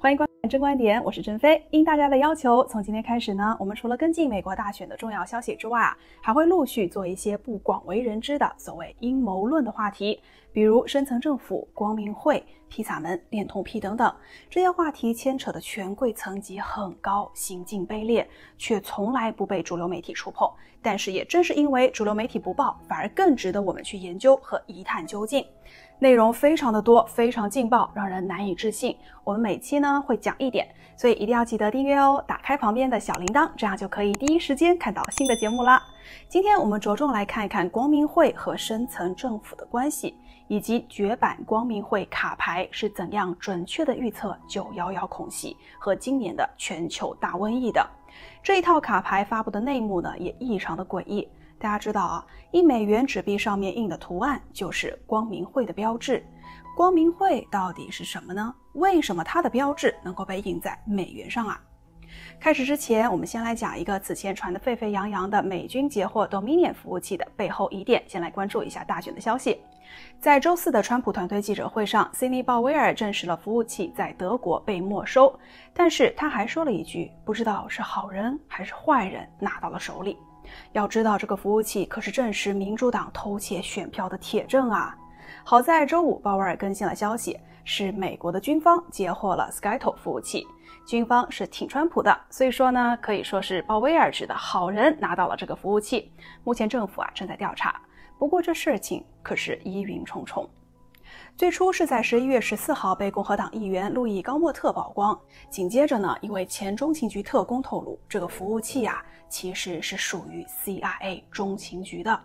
欢迎观看真观点，我是珍飞。应大家的要求，从今天开始呢，我们除了跟进美国大选的重要消息之外还会陆续做一些不广为人知的所谓阴谋论的话题，比如深层政府、光明会、披萨门、恋童癖等等。这些话题牵扯的权贵层级很高，行径卑劣，却从来不被主流媒体触碰。但是也正是因为主流媒体不报，反而更值得我们去研究和一探究竟。内容非常的多，非常劲爆，让人难以置信。我们每期呢会讲一点，所以一定要记得订阅哦，打开旁边的小铃铛，这样就可以第一时间看到新的节目啦。今天我们着重来看一看光明会和深层政府的关系，以及绝版光明会卡牌是怎样准确的预测911恐袭和今年的全球大瘟疫的。这一套卡牌发布的内幕呢也异常的诡异。大家知道$1纸币上面印的图案就是光明会的标志。光明会到底是什么呢？为什么它的标志能够被印在美元上啊？开始之前，我们先来讲一个此前传得沸沸扬扬的美军截获 Dominion 服务器的背后疑点。先来关注一下大选的消息。在周四的川普团队记者会上，辛尼·鲍威尔证实了服务器在德国被没收，但是他还说了一句，不知道是好人还是坏人拿到了手里。要知道，这个服务器可是证实民主党偷窃选票的铁证啊！好在周五鲍威尔更新了消息，是美国的军方截获了 Skyto 服务器。军方是挺川普的，所以说呢，可以说是鲍威尔指的好人拿到了这个服务器。目前政府正在调查，不过这事情可是疑云重重。最初是在11月14号被共和党议员路易·高莫特曝光，紧接着呢，一位前中情局特工透露，这个服务器其实是属于 CIA 中情局的。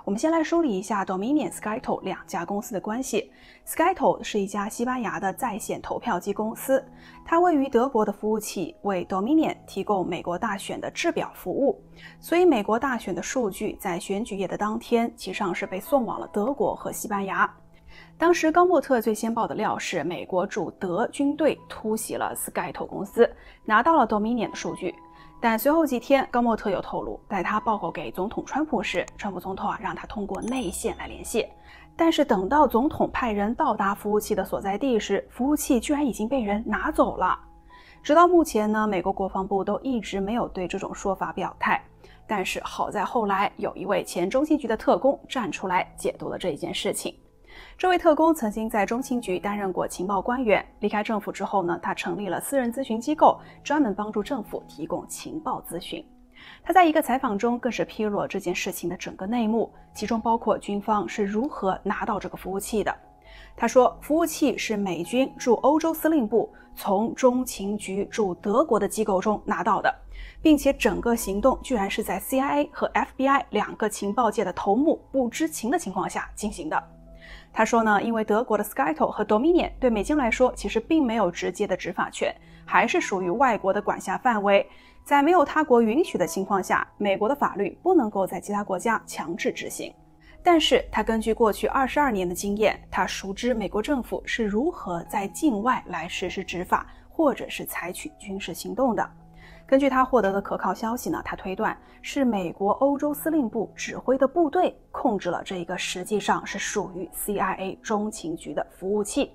我们先来梳理一下 Dominion Skyto 两家公司的关系。Skyto 是一家西班牙的在线投票机公司，它位于德国的服务器为 Dominion 提供美国大选的制表服务，所以美国大选的数据在选举夜的当天其实上是被送往了德国和西班牙。当时高莫特最先爆的料是美国驻德军队突袭了 Skyto 公司，拿到了 Dominion 的数据。但随后几天，高莫特又透露，在他报告给总统川普时，川普总统让他通过内线来联系。但是等到总统派人到达服务器的所在地时，服务器居然已经被人拿走了。直到目前呢，美国国防部都一直没有对这种说法表态。但是好在后来有一位前中情局的特工站出来解读了这一件事情。这位特工曾经在中情局担任过情报官员，离开政府之后呢，他成立了私人咨询机构，专门帮助政府提供情报咨询。他在一个采访中更是披露了这件事情的整个内幕，其中包括军方是如何拿到这个服务器的。他说，服务器是美军驻欧洲司令部从中情局驻德国的机构中拿到的，并且整个行动居然是在 CIA 和 FBI 两个情报界的头目不知情的情况下进行的。他说呢，因为德国的 Skyto 和 Dominion 对美军来说其实并没有直接的执法权，还是属于外国的管辖范围，在没有他国允许的情况下，美国的法律不能够在其他国家强制执行。但是他根据过去22年的经验，他熟知美国政府是如何在境外来实施执法或者是采取军事行动的。根据他获得的可靠消息呢，他推断是美国欧洲司令部指挥的部队控制了这一个实际上是属于 CIA 中情局的服务器。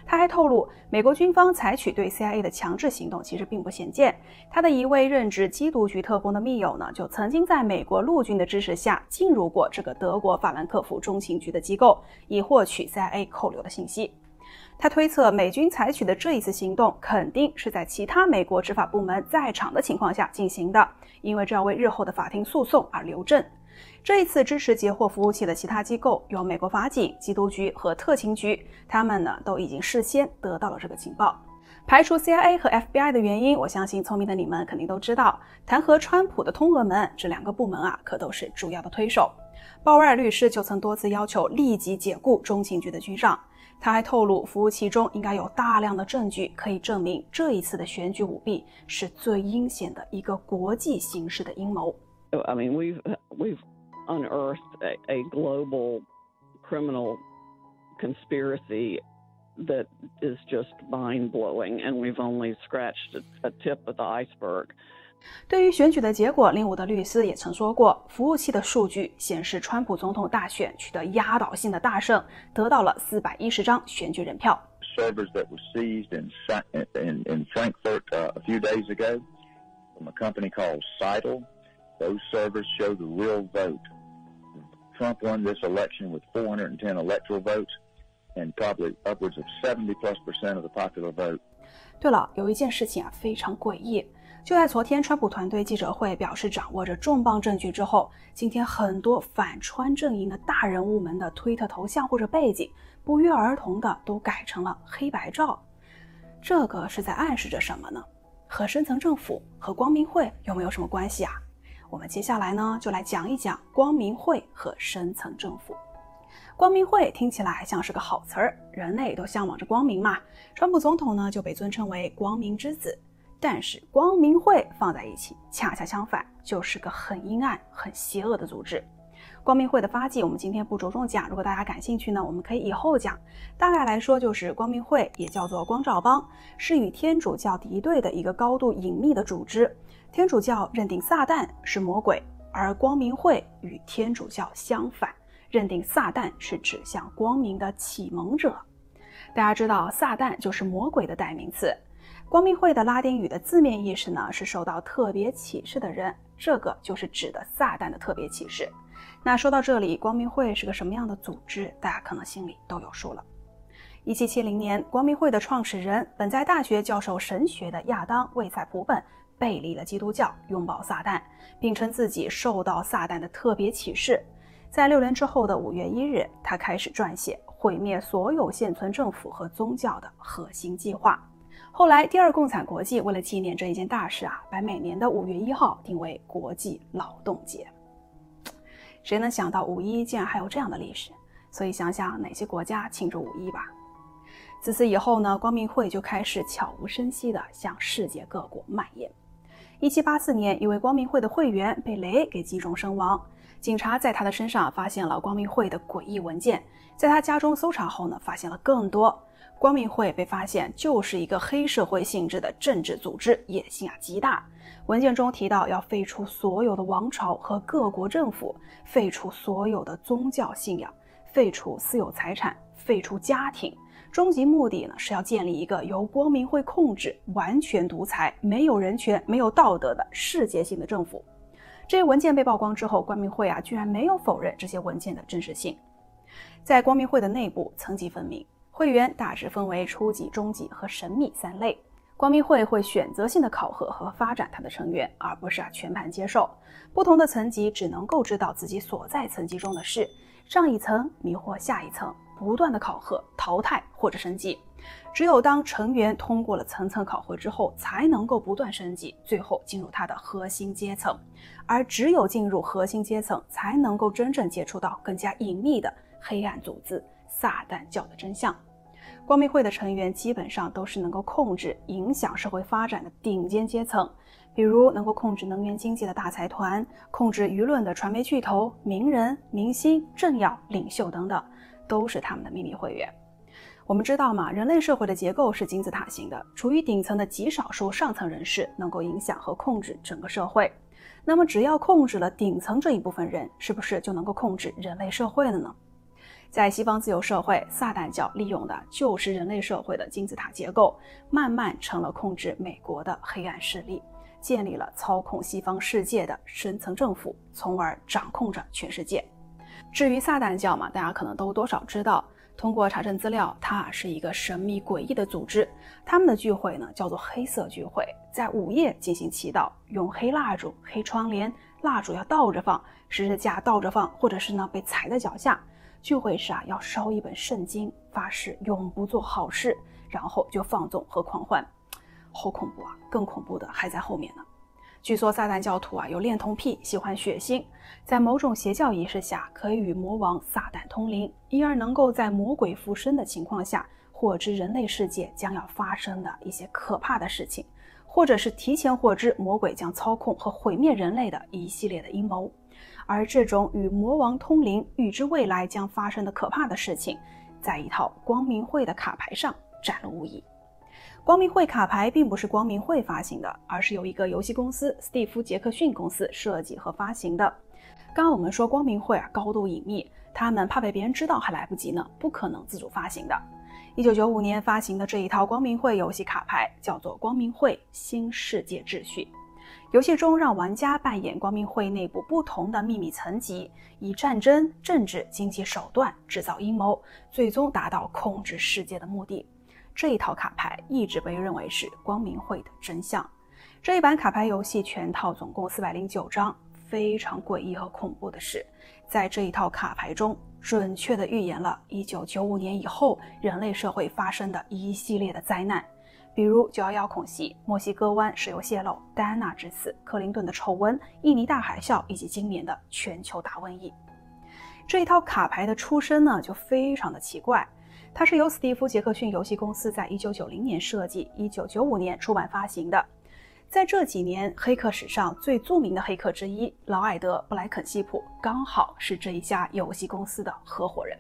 他还透露，美国军方采取对 CIA 的强制行动其实并不鲜见。他的一位任职缉毒局特工的密友呢，就曾经在美国陆军的支持下进入过这个德国法兰克福中情局的机构，以获取 CIA 扣留的信息。他推测美军采取的这一次行动肯定是在其他美国执法部门在场的情况下进行的，因为这要为日后的法庭诉讼而留证。这一次支持截获服务器的其他机构有美国法警、缉毒局和特勤局，他们呢都已经事先得到了这个情报。排除 CIA 和 FBI 的原因，我相信聪明的你们肯定都知道，弹劾川普的通俄门这两个部门可都是主要的推手。鲍威尔律师就曾多次要求立即解雇中情局的局长。他还透露，服务器中应该有大量的证据可以证明这一次的选举舞弊是最阴险的一个国际形势的阴谋。I mean, we've unearthed a global criminal conspiracy that is just mind-blowing, and we've only scratched a tip of the iceberg. 对于选举的结果，林伍德律师也曾说过，服务器的数据显示川普总统大选取得压倒性的大胜，得到了410张选举人票。servers that were seized in Frankfurt a few days ago from a company called Seidel. Those servers show the real vote. Trump won this election with 410 electoral votes and probably upwards of 70+% of the popular vote. 对了，有一件事情非常诡异。就在昨天，川普团队记者会表示掌握着重磅证据之后，今天很多反川阵营的大人物们的推特头像或者背景，不约而同的都改成了黑白照。这个是在暗示着什么呢？和深层政府和光明会有没有什么关系啊？我们接下来呢，就来讲一讲光明会和深层政府。光明会听起来像是个好词儿，人类都向往着光明嘛。川普总统呢就被尊称为光明之子，但是光明会放在一起，恰恰相反，就是个很阴暗、很邪恶的组织。光明会的发迹我们今天不着重讲，如果大家感兴趣呢，我们可以以后讲。大概来说，就是光明会也叫做光照帮，是与天主教敌对的一个高度隐秘的组织。天主教认定撒旦是魔鬼，而光明会与天主教相反，认定撒旦是指向光明的启蒙者。大家知道撒旦就是魔鬼的代名词。光明会的拉丁语的字面意思呢是受到特别启示的人，这个就是指的撒旦的特别启示。那说到这里，光明会是个什么样的组织，大家可能心里都有数了。1770年，光明会的创始人本在大学教授神学的亚当·魏塞普本背离了基督教，拥抱撒旦，并称自己受到撒旦的特别启示。在6年之后的5月1日，他开始撰写毁灭所有现存政府和宗教的核心计划。后来第二共产国际为了纪念这一件大事啊，把每年的5月1号定为国际劳动节。谁能想到5·11竟然还有这样的历史？所以想想哪些国家庆祝5·11吧。自此以后呢，光明会就开始悄无声息地向世界各国蔓延。1784年，一位光明会的会员被雷给击中身亡。警察在他的身上发现了光明会的诡异文件，在他家中搜查后呢，发现了更多。光明会被发现就是一个黑社会性质的政治组织，野心极大。文件中提到要废除所有的王朝和各国政府，废除所有的宗教信仰，废除私有财产，废除家庭。终极目的呢是要建立一个由光明会控制、完全独裁、没有人权、没有道德的世界性的政府。这些文件被曝光之后，光明会居然没有否认这些文件的真实性。在光明会的内部层级分明，会员大致分为初级、中级和神秘3类。光明会会选择性的考核和发展他的成员，而不是全盘接受。不同的层级只能够知道自己所在层级中的事，上一层迷惑下一层，不断的考核、淘汰或者升级。只有当成员通过了层层考核之后，才能够不断升级，最后进入他的核心阶层。而只有进入核心阶层，才能够真正接触到更加隐秘的黑暗组织撒旦教的真相。光明会的成员基本上都是能够控制、影响社会发展的顶尖阶层，比如能够控制能源经济的大财团，控制舆论的传媒巨头、名人、明星、政要、领袖等等，都是他们的秘密会员。我们知道嘛，人类社会的结构是金字塔型的，处于顶层的极少数上层人士能够影响和控制整个社会。那么只要控制了顶层这一部分人，是不是就能够控制人类社会了呢？在西方自由社会，撒旦教利用的就是人类社会的金字塔结构，慢慢成了控制美国的黑暗势力，建立了操控西方世界的深层政府，从而掌控着全世界。至于撒旦教嘛，大家可能都多少知道，通过查证资料，它是一个神秘诡异的组织。他们的聚会呢叫做黑色聚会，在午夜进行祈祷，用黑蜡烛、黑窗帘，蜡烛要倒着放，十字架倒着放，或者是呢被踩在脚下。聚会时要烧一本圣经，发誓永不做好事，然后就放纵和狂欢。好恐怖啊！更恐怖的还在后面呢。据说撒旦教徒有恋童癖，喜欢血腥，在某种邪教仪式下可以与魔王撒旦通灵，因而能够在魔鬼附身的情况下获知人类世界将要发生的一些可怕的事情，或者是提前获知魔鬼将操控和毁灭人类的一系列的阴谋。而这种与魔王通灵、预知未来将发生的可怕的事情，在一套光明会的卡牌上展露无遗。光明会卡牌并不是光明会发行的，而是由一个游戏公司斯蒂夫·杰克逊公司设计和发行的。刚刚我们说光明会高度隐秘，他们怕被别人知道还来不及呢，不可能自主发行的。1995年发行的这一套光明会游戏卡牌叫做光明会新世界秩序。游戏中让玩家扮演光明会内部不同的秘密层级，以战争、政治、经济手段制造阴谋，最终达到控制世界的目的。这一套卡牌一直被认为是光明会的真相。这一版卡牌游戏全套总共409张，非常诡异和恐怖的是，在这一套卡牌中准确地预言了1995年以后人类社会发生的一系列的灾难，比如911恐袭、墨西哥湾石油泄漏、戴安娜之死、克林顿的丑闻、印尼大海啸以及今年的全球大瘟疫。这一套卡牌的出身呢就非常的奇怪，它是由史蒂夫·杰克逊游戏公司在1990年设计，1995年出版发行的。在这几年，黑客史上最著名的黑客之一劳埃德·布莱肯西普刚好是这一家游戏公司的合伙人。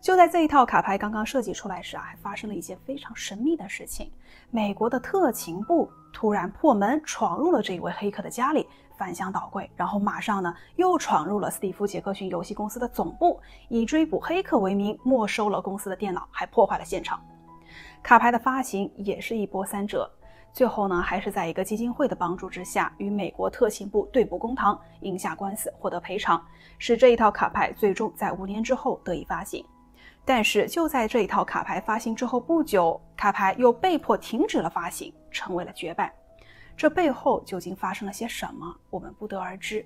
就在这一套卡牌刚刚设计出来时还发生了一件非常神秘的事情。美国的特勤部突然破门闯入了这一位黑客的家里，翻箱倒柜，然后马上呢又闯入了史蒂夫·杰克逊游戏公司的总部，以追捕黑客为名没收了公司的电脑，还破坏了现场。卡牌的发行也是一波三折，最后呢还是在一个基金会的帮助之下，与美国特勤部对簿公堂，赢下官司，获得赔偿，使这一套卡牌最终在5年之后得以发行。但是就在这一套卡牌发行之后不久，卡牌又被迫停止了发行，成为了绝版。这背后究竟发生了些什么，我们不得而知。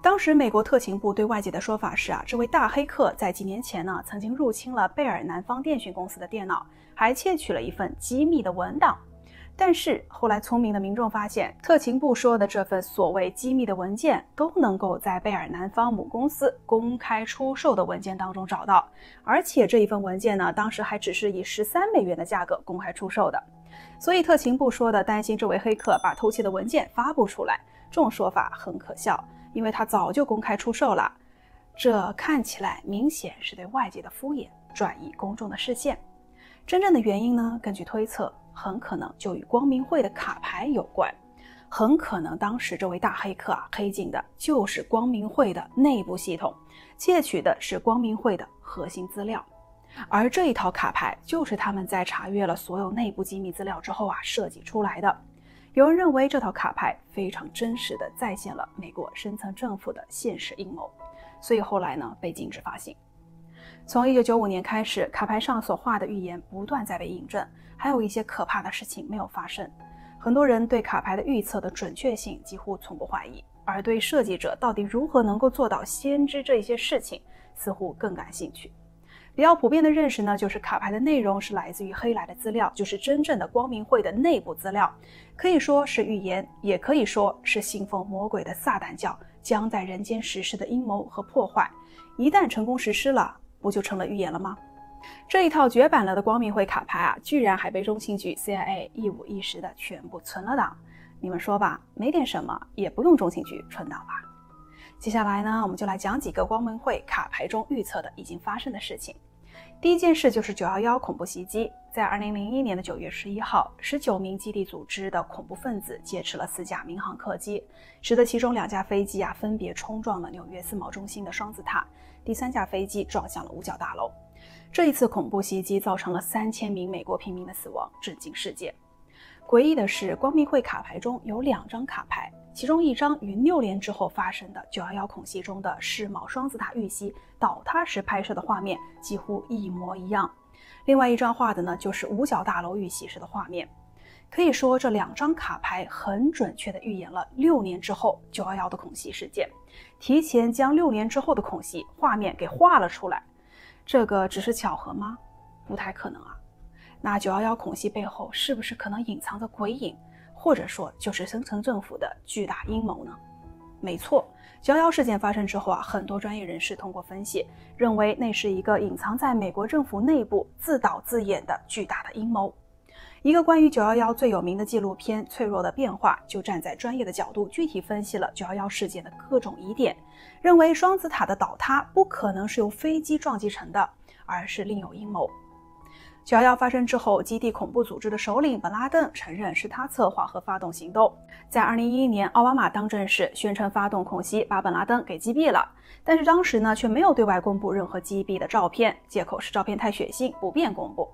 当时美国特勤部对外界的说法是这位大黑客在几年前呢曾经入侵了贝尔南方电讯公司的电脑，还窃取了一份机密的文档。但是后来聪明的民众发现，特勤部说的这份所谓机密的文件都能够在贝尔南方母公司公开出售的文件当中找到，而且这一份文件呢当时还只是以13美元的价格公开出售的。所以特勤部说的担心这位黑客把偷窃的文件发布出来，这种说法很可笑，因为他早就公开出售了。这看起来明显是对外界的敷衍，转移公众的视线。真正的原因呢，根据推测很可能就与光明会的卡牌有关，很可能当时这位大黑客黑进的就是光明会的内部系统，窃取的是光明会的核心资料，而这一套卡牌就是他们在查阅了所有内部机密资料之后设计出来的。有人认为这套卡牌非常真实地再现了美国深层政府的现实阴谋，所以后来呢被禁止发行。从1995年开始，卡牌上所画的预言不断在被印证，还有一些可怕的事情没有发生。很多人对卡牌的预测的准确性几乎从不怀疑，而对设计者到底如何能够做到先知这些事情似乎更感兴趣。比较普遍的认识呢，就是卡牌的内容是来自于黑来的资料，就是真正的光明会的内部资料，可以说是预言，也可以说是信奉魔鬼的撒旦教将在人间实施的阴谋和破坏。一旦成功实施了，不就成了预言了吗？这一套绝版了的光明会卡牌居然还被中情局 CIA 一五一十的全部存了档。你们说吧，没点什么也不用中情局存档吧？接下来呢，我们就来讲几个光明会卡牌中预测的已经发生的事情。第一件事就是911恐怖袭击。在2001年的9月11号，19名基地组织的恐怖分子劫持了4架民航客机，使得其中2架飞机分别冲撞了纽约世贸中心的双子塔，第3架飞机撞向了五角大楼。这一次恐怖袭击造成了3000名美国平民的死亡，震惊世界。诡异的是，光明会卡牌中有2张卡牌，其中一张与6年之后发生的911恐袭中的世贸双子塔遇袭倒塌时拍摄的画面几乎一模一样，另外一张画的呢就是五角大楼遇袭时的画面。可以说这2张卡牌很准确地预言了6年之后911的恐袭事件，提前将6年之后的恐袭画面给画了出来。这个只是巧合吗？不太可能啊。那911恐袭背后是不是可能隐藏着鬼影，或者说就是深层政府的巨大阴谋呢？没错，911事件发生之后很多专业人士通过分析，认为那是一个隐藏在美国政府内部自导自演的巨大的阴谋。一个关于911最有名的纪录片《脆弱的变化》就站在专业的角度具体分析了911事件的各种疑点，认为双子塔的倒塌不可能是由飞机撞击成的，而是另有阴谋。911发生之后，基地恐怖组织的首领本拉登承认是他策划和发动行动。在2011年，奥巴马当政时宣称发动恐袭把本拉登给击毙了，但是当时呢却没有对外公布任何击毙的照片，借口是照片太血腥，不便公布。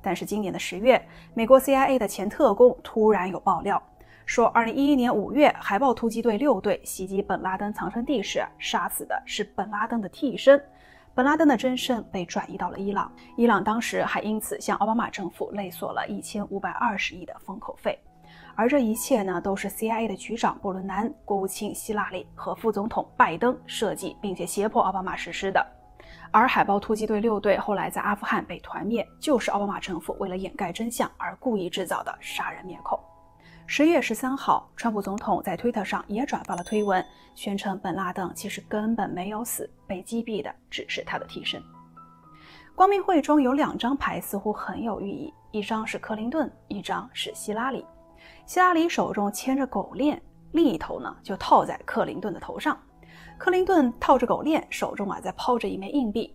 但是今年的10月，美国 CIA 的前特工突然有爆料，说2011年5月，海豹突击队6队袭击本拉登藏身地时，杀死的是本拉登的替身。本拉登的真身被转移到了伊朗，伊朗当时还因此向奥巴马政府勒索了1520亿的封口费。而这一切呢，都是 CIA 的局长布伦南、国务卿希拉里和副总统拜登设计并且胁迫奥巴马实施的。而海豹突击队6队后来在阿富汗被团灭，就是奥巴马政府为了掩盖真相而故意制造的杀人灭口。10月13号，川普总统在推特上也转发了推文，宣称本拉登其实根本没有死，被击毙的只是他的替身。光明会中有2张牌似乎很有寓意，一张是克林顿，一张是希拉里。希拉里手中牵着狗链，另一头呢就套在克林顿的头上。克林顿套着狗链，手中在抛着一枚硬币。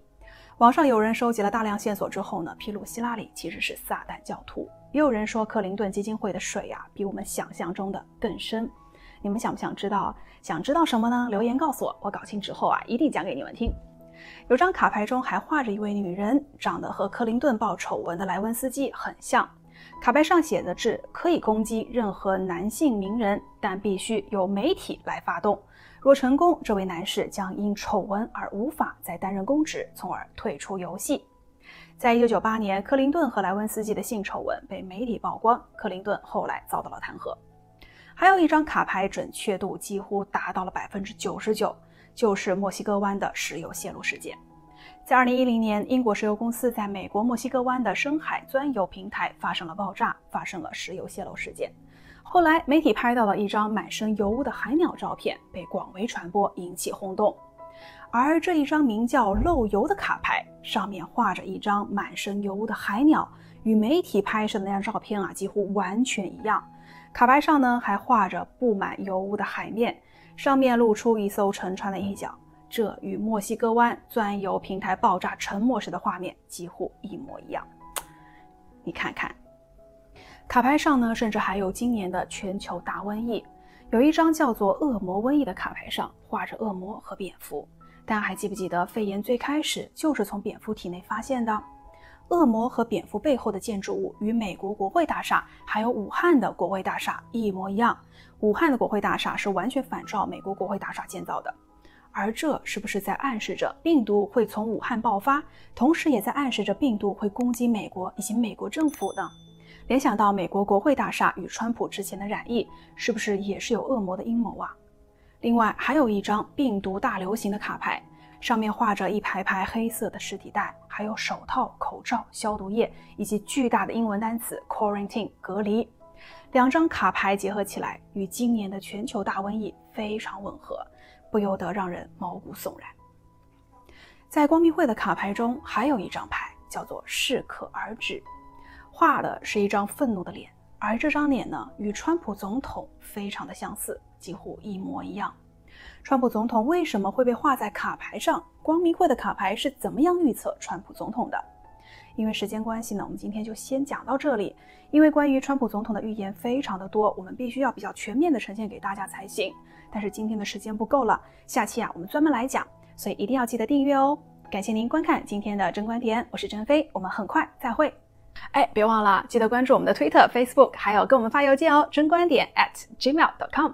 网上有人收集了大量线索之后呢，披露希拉里其实是撒旦教徒。也有人说克林顿基金会的水比我们想象中的更深。你们想不想知道？想知道什么呢？留言告诉我，我搞清之后一定讲给你们听。有张卡牌中还画着一位女人，长得和克林顿爆丑闻的莱文斯基很像。卡牌上写的字可以攻击任何男性名人，但必须由媒体来发动。若成功，这位男士将因丑闻而无法再担任公职，从而退出游戏。在1998年，克林顿和莱文斯基的性丑闻被媒体曝光，克林顿后来遭到了弹劾。还有一张卡牌准确度几乎达到了 99%， 就是墨西哥湾的石油泄露事件。在2010年，英国石油公司在美国墨西哥湾的深海钻油平台发生了爆炸，发生了石油泄漏事件。后来媒体拍到了一张满身油污的海鸟照片，被广为传播，引起轰动。而这一张名叫漏油的卡牌，上面画着一张满身油污的海鸟，与媒体拍摄的那张照片几乎完全一样。卡牌上呢还画着布满油污的海面，上面露出一艘沉船的一角，这与墨西哥湾钻油平台爆炸沉没时的画面几乎一模一样。你看看，卡牌上呢甚至还有今年的全球大瘟疫，有一张叫做恶魔瘟疫的卡牌上画着恶魔和蝙蝠。大家还记不记得肺炎最开始就是从蝙蝠体内发现的？恶魔和蝙蝠背后的建筑物与美国国会大厦还有武汉的国会大厦一模一样，武汉的国会大厦是完全反照美国国会大厦建造的。而这是不是在暗示着病毒会从武汉爆发，同时也在暗示着病毒会攻击美国以及美国政府呢？联想到美国国会大厦与川普之前的染疫，是不是也是有恶魔的阴谋啊？另外还有一张病毒大流行的卡牌，上面画着一排排黑色的实体袋，还有手套、口罩、消毒液以及巨大的英文单词 quarantine 隔离。2张卡牌结合起来，与今年的全球大瘟疫非常吻合，不由得让人毛骨悚然。在光明会的卡牌中还有一张牌叫做适可而止，画的是一张愤怒的脸，而这张脸呢与川普总统非常的相似，几乎一模一样。川普总统为什么会被画在卡牌上？光明会的卡牌是怎么样预测川普总统的？因为时间关系呢，我们今天就先讲到这里。因为关于川普总统的预言非常的多，我们必须要比较全面的呈现给大家才行。但是今天的时间不够了，下期我们专门来讲，所以一定要记得订阅哦。感谢您观看今天的真观点，我是珍飞，我们很快再会。别忘了记得关注我们的推特、Facebook， 还有跟我们发邮件哦，真观点@gmail.com。